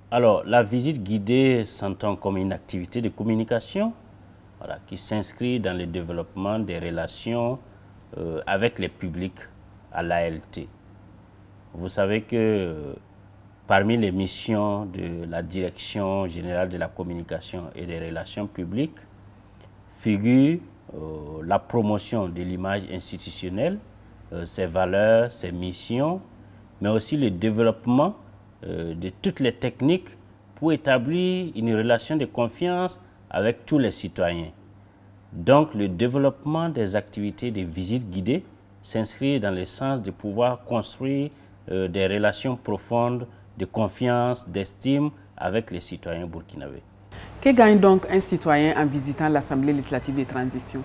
Alors, la visite guidée s'entend comme une activité de communication qui s'inscrit dans le développement des relations avec les publics à l'ALT. Vous savez que parmi les missions de la Direction générale de la communication et des relations publiques figure la promotion de l'image institutionnelle, ses valeurs, ses missions, mais aussi le développement de toutes les techniques pour établir une relation de confiance avec tous les citoyens. Donc, le développement des activités de visite guidée s'inscrit dans le sens de pouvoir construire des relations profondes de confiance, d'estime avec les citoyens burkinabés. Que gagne donc un citoyen en visitant l'Assemblée législative de transition?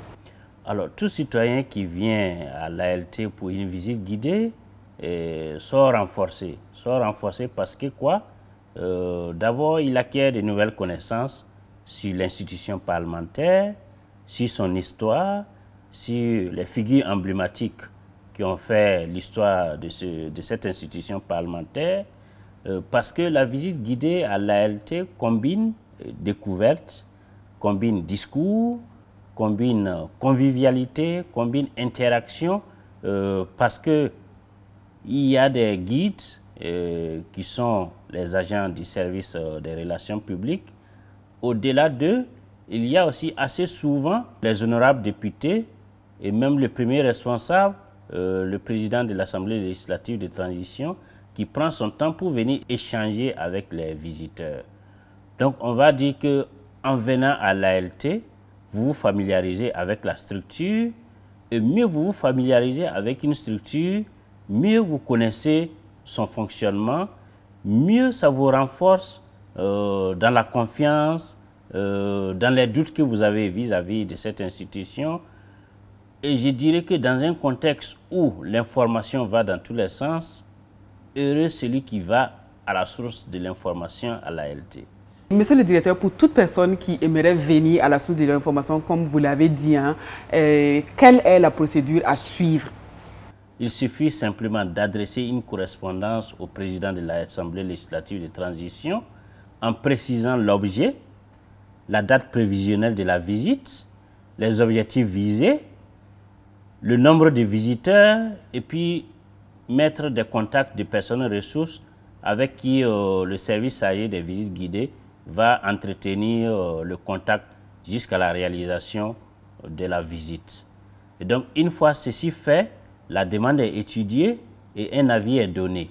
Alors, tout citoyen qui vient à l'ALT pour une visite guidée sort renforcé. Sort renforcé parce que quoi? D'abord, il acquiert de nouvelles connaissances sur l'institution parlementaire, sur son histoire, sur les figures emblématiques qui ont fait l'histoire de cette institution parlementaire, parce que la visite guidée à l'ALT combine découverte, combine discours, combine convivialité, combine interaction, parce que il y a des guides qui sont les agents du service des relations publiques. Au-delà d'eux, il y a aussi assez souvent les honorables députés et même le premier responsable, le président de l'Assemblée législative de transition, qui prend son temps pour venir échanger avec les visiteurs. Donc on va dire qu'en venant à l'ALT, vous vous familiarisez avec la structure, et mieux vous vous familiarisez avec une structure, mieux vous connaissez son fonctionnement, mieux ça vous renforce dans la confiance, dans les doutes que vous avez vis-à-vis de cette institution. Et je dirais que dans un contexte où l'information va dans tous les sens, heureux celui qui va à la source de l'information à l'ALT. Monsieur le directeur, pour toute personne qui aimerait venir à la source de l'information, comme vous l'avez dit, quelle est la procédure à suivre? Il suffit simplement d'adresser une correspondance au président de l'Assemblée législative de transition en précisant l'objet, la date prévisionnelle de la visite, les objectifs visés, le nombre de visiteurs et puis mettre des contacts de personnes ressources avec qui le service chargé des visites guidées va entretenir le contact jusqu'à la réalisation de la visite. Et donc, une fois ceci fait, la demande est étudiée et un avis est donné.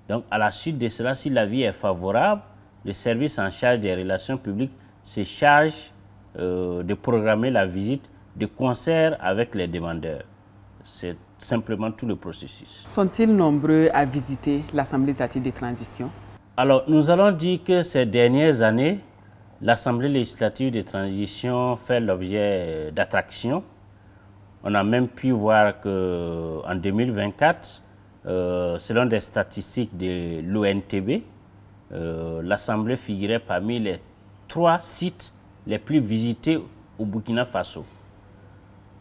Donc, à la suite de cela, si l'avis est favorable, le service en charge des relations publiques se charge de programmer la visite de concert avec les demandeurs. C'est simplement tout le processus. Sont-ils nombreux à visiter l'Assemblée législative de transition? Alors, nous allons dire que ces dernières années, l'Assemblée législative de transition fait l'objet d'attractions. On a même pu voir qu'en 2024, selon des statistiques de l'ONTB, l'Assemblée figurait parmi les 3 sites les plus visités au Burkina Faso.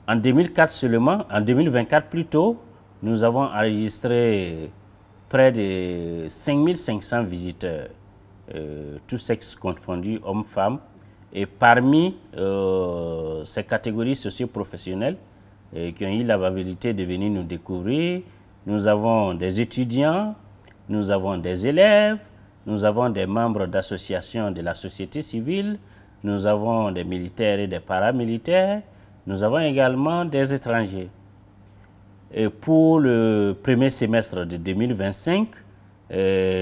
En 2024 plutôt, nous avons enregistré près de 5500 visiteurs, tous sexes confondus, hommes-femmes. Et parmi ces catégories socio-professionnelles qui ont eu l'amabilité de venir nous découvrir, nous avons des étudiants, nous avons des élèves, nous avons des membres d'associations de la société civile, nous avons des militaires et des paramilitaires, nous avons également des étrangers. Et pour le premier semestre de 2025,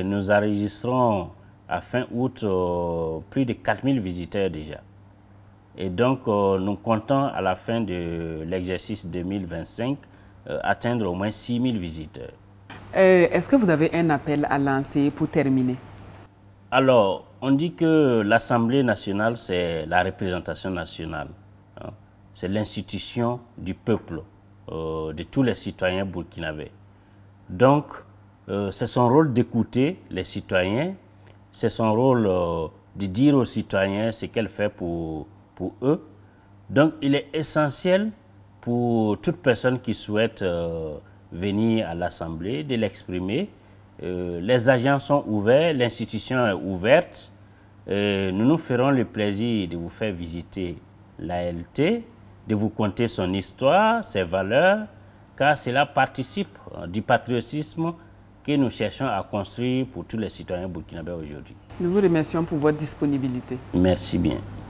nous enregistrons à fin août plus de 4000 visiteurs déjà. Et donc, nous comptons à la fin de l'exercice 2025 atteindre au moins 6000 visiteurs. Est-ce que vous avez un appel à lancer pour terminer? Alors, on dit que l'Assemblée nationale, c'est la représentation nationale. Hein. C'est l'institution du peuple, de tous les citoyens burkinabés. Donc, c'est son rôle d'écouter les citoyens, c'est son rôle de dire aux citoyens ce qu'elle fait pour eux. Donc, il est essentiel pour toute personne qui souhaite venir à l'Assemblée de l'exprimer Les agents sont ouverts, l'institution est ouverte. Nous nous ferons le plaisir de vous faire visiter l'ALT, de vous conter son histoire, ses valeurs, car cela participe du patriotisme que nous cherchons à construire pour tous les citoyens burkinabés aujourd'hui. Nous vous remercions pour votre disponibilité. Merci bien.